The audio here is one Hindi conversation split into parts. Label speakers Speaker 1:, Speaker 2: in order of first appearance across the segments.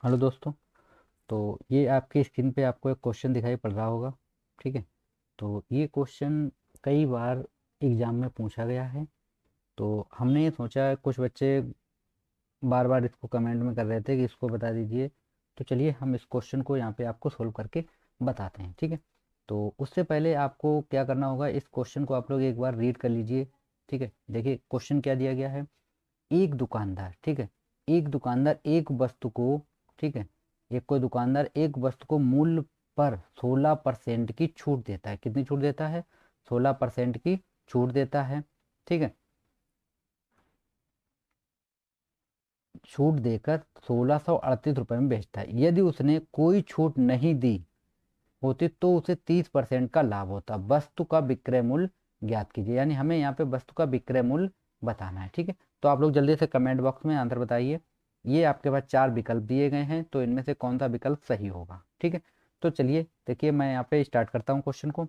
Speaker 1: हेलो दोस्तों। तो ये आपकी स्क्रीन पे आपको एक क्वेश्चन दिखाई पड़ रहा होगा। ठीक है। तो ये क्वेश्चन कई बार एग्ज़ाम में पूछा गया है। तो हमने ये सोचा, कुछ बच्चे बार बार इसको कमेंट में कर रहे थे कि इसको बता दीजिए। तो चलिए हम इस क्वेश्चन को यहाँ पे आपको सोल्व करके बताते हैं। ठीक है। तो उससे पहले आपको क्या करना होगा, इस क्वेश्चन को आप लोग एक बार रीड कर लीजिए। ठीक है। देखिए क्वेश्चन क्या दिया गया है। एक दुकानदार, ठीक है, एक दुकानदार एक वस्तु को, ठीक है, एक कोई दुकानदार एक वस्तु को मूल्य पर 16% की छूट देता है। कितनी छूट देता है? 16% की छूट देता है। ठीक है। छूट देकर 1638 रुपये में बेचता है। यदि उसने कोई छूट नहीं दी होती तो उसे 30% का लाभ होता। वस्तु का विक्रय मूल्य ज्ञात कीजिए। यानी हमें यहाँ पे वस्तु का विक्रय मूल्य बताना है। ठीक है। तो आप लोग जल्दी से कमेंट बॉक्स में आंसर बताइए। ये आपके पास चार विकल्प दिए गए हैं, तो इनमें से कौन सा विकल्प सही होगा। ठीक है। तो चलिए देखिए, मैं यहाँ पे स्टार्ट करता हूँ क्वेश्चन को।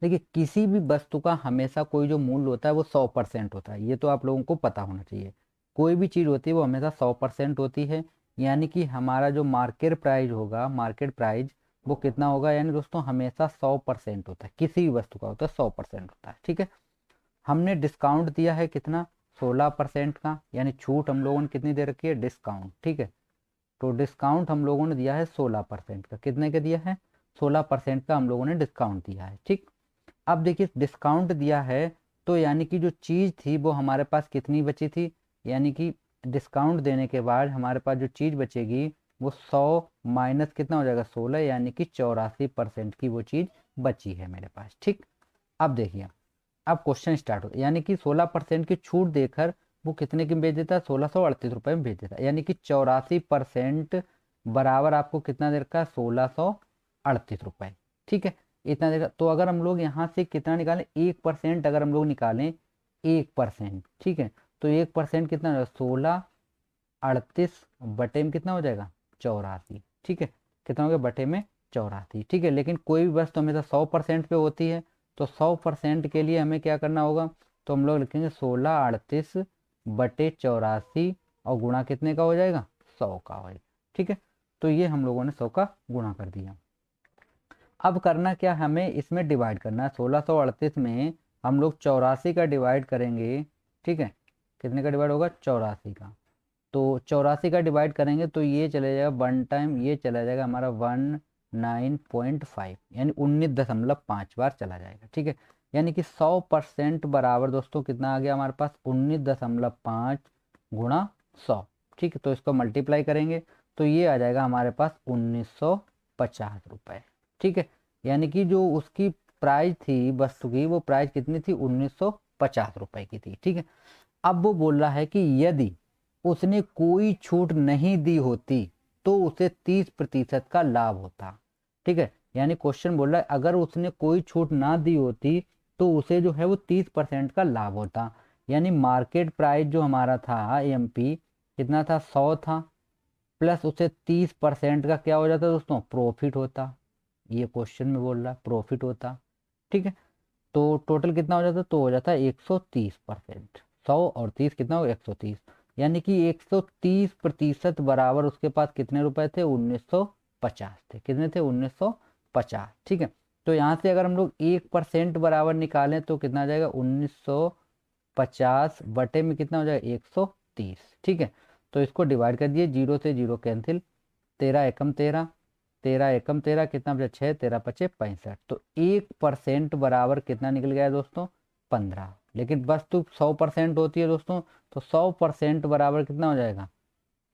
Speaker 1: देखिए, किसी भी वस्तु का हमेशा कोई जो मूल्य होता है वो 100% होता है। ये तो आप लोगों को पता होना चाहिए। कोई भी चीज़ होती है वो हमेशा 100% होती है। यानी कि हमारा जो मार्केट प्राइस होगा, मार्केट प्राइस वो कितना होगा? यानी दोस्तों हमेशा 100% होता है। किसी भी वस्तु का होता है 100% होता है। ठीक है। हमने डिस्काउंट दिया है कितना? 16% का। यानी छूट हम लोगों ने कितनी दे रखी है? डिस्काउंट। ठीक है। तो डिस्काउंट हम लोगों ने दिया है 16% का। कितने का दिया है? 16% का हम लोगों ने डिस्काउंट दिया है। ठीक। अब देखिए डिस्काउंट दिया है, तो यानी कि जो चीज़ थी वो हमारे पास कितनी बची थी? यानी कि डिस्काउंट देने के बाद हमारे पास जो चीज़ बचेगी वो 100 माइनस कितना हो जाएगा? 16, यानी कि 84% की वो चीज़ बची है मेरे पास। ठीक। अब देखिए, अब क्वेश्चन स्टार्ट हो, यानी कि 16% की छूट देकर वो कितने की बेच देता है? 1638 रुपये में बेच देता है। यानी कि 84% बराबर आपको कितना दे रखा है? 1638 रुपये। ठीक है। इतना देगा। तो अगर हम लोग यहाँ से कितना निकालें? 1% अगर हम लोग निकालें, 1%, ठीक है, तो 1% कितना हो जाएगा? 1638 बटे में कितना हो जाएगा? 84। ठीक है। कितना हो गया? बटे में 84। ठीक है। लेकिन कोई भी वस्तु हमेशा 100% पे होती है, तो 100% के लिए हमें क्या करना होगा? तो हम लोग लिखेंगे 1638 बटे 84, और गुणा कितने का हो जाएगा? 100 का हो जाएगा। ठीक है। तो ये हम लोगों ने 100 का गुणा कर दिया। अब करना क्या, हमें इसमें डिवाइड करना है। 1638 में हम लोग 84 का डिवाइड करेंगे। ठीक है। कितने का डिवाइड होगा? 84 का। तो 84 का डिवाइड करेंगे तो ये चले जाएगा वन टाइम, ये चला जाएगा हमारा 19.5, यानी 19.5 बार चला जाएगा। ठीक है। यानी कि 100% बराबर दोस्तों कितना आ गया हमारे पास? 19.5 गुणा 100। ठीक है। तो इसको मल्टीप्लाई करेंगे तो ये आ जाएगा हमारे पास 1950 रुपये। ठीक है। यानी कि जो उसकी प्राइस थी वस्तु की, वो प्राइस कितनी थी? 1950 रुपये की थी। ठीक है। अब वो बोल रहा है कि यदि उसने कोई छूट नहीं दी होती तो उसे 30% का लाभ होता। ठीक है। यानी क्वेश्चन बोल रहा है अगर उसने कोई छूट ना दी होती तो उसे जो है वो 30% का लाभ होता। यानी मार्केट प्राइस जो हमारा था एमपी कितना था? 100 था। प्लस उसे 30% का क्या हो जाता दोस्तों? प्रॉफिट होता। ये क्वेश्चन में बोल रहा है प्रॉफिट होता। ठीक है। तो टोटल कितना हो जाता? तो हो जाता है 130%। 100 और 30 कितना हो? 130। यानी कि 130% बराबर उसके पास कितने रुपए थे? 1950 थे। कितने थे? 1950। ठीक है। तो यहाँ से अगर हम लोग 1% बराबर निकालें तो कितना आ जाएगा? 1950 बटे में कितना हो जाएगा? 130। ठीक है। तो इसको डिवाइड कर दिए, जीरो से जीरो कैंसिल, 13 एकम 13, 13 एकम 13, कितना बचा? 6, 13 पचे 65। तो 1% बराबर कितना निकल गया दोस्तों? 15। लेकिन वस्तु 100% होती है दोस्तों, तो 100% बराबर कितना हो जाएगा?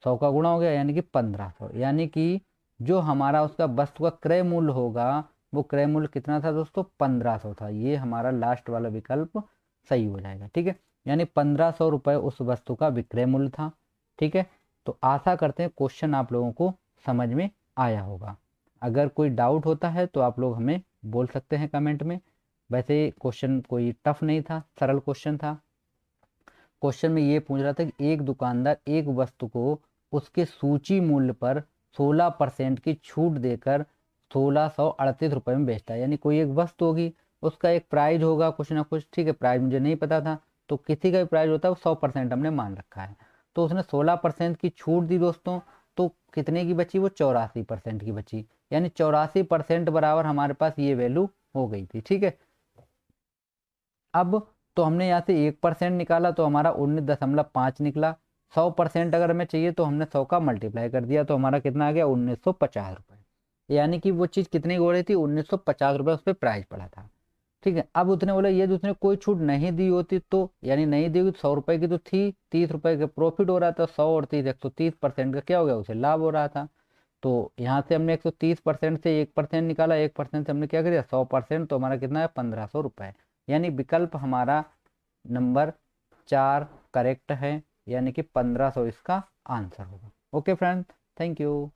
Speaker 1: 100 का गुणा हो गया, यानी कि 1500। यानी कि जो हमारा उसका वस्तु का क्रय मूल्य होगा, वो क्रय मूल्य कितना था दोस्तों? 1500 था। ये हमारा लास्ट वाला विकल्प सही हो जाएगा। ठीक है। यानी 1500 रुपये उस वस्तु का विक्रय मूल्य था। ठीक है। तो आशा करते हैं क्वेश्चन आप लोगों को समझ में आया होगा। अगर कोई डाउट होता है तो आप लोग हमें बोल सकते हैं कमेंट में। वैसे क्वेश्चन कोई टफ नहीं था, सरल क्वेश्चन था। क्वेश्चन में ये पूछ रहा था कि एक दुकानदार एक वस्तु को उसके सूची मूल्य पर 16% की छूट देकर 1638 रुपये में बेचता है। यानी कोई एक वस्तु होगी, उसका एक प्राइस होगा कुछ ना कुछ। ठीक है। प्राइस मुझे नहीं पता था, तो किसी का भी प्राइस होता है वो 100% हमने मान रखा है। तो उसने 16% की छूट दी दोस्तों, तो कितने की बची, वो 84% की बची, यानी 84% बराबर हमारे पास ये वैल्यू हो गई थी। ठीक है, अब तो हमने यहाँ से 1% निकाला तो हमारा 19.5 निकला। 100% अगर हमें चाहिए तो हमने 100 का मल्टीप्लाई कर दिया तो हमारा कितना आ गया, 1950 रुपये। यानी कि वो चीज़ कितनी हो रही थी, 1950 रुपये उस पर प्राइस पड़ा था। ठीक है, अब उसने बोला यदि उसने कोई छूट नहीं दी होती तो, यानी नहीं दी हुई, 100 रुपये की तो थी, 30 रुपये का प्रॉफिट हो रहा था, 100 और 30, 130% का क्या हो गया, उसे लाभ हो रहा था। तो यहाँ से हमने 130% से 1% निकाला, 1% से हमने क्या किया, 100%, तो हमारा कितना है, 1500 रुपये। यानी विकल्प हमारा नंबर 4 करेक्ट है, यानी कि 1500 इसका आंसर होगा। Okay friend, thank you.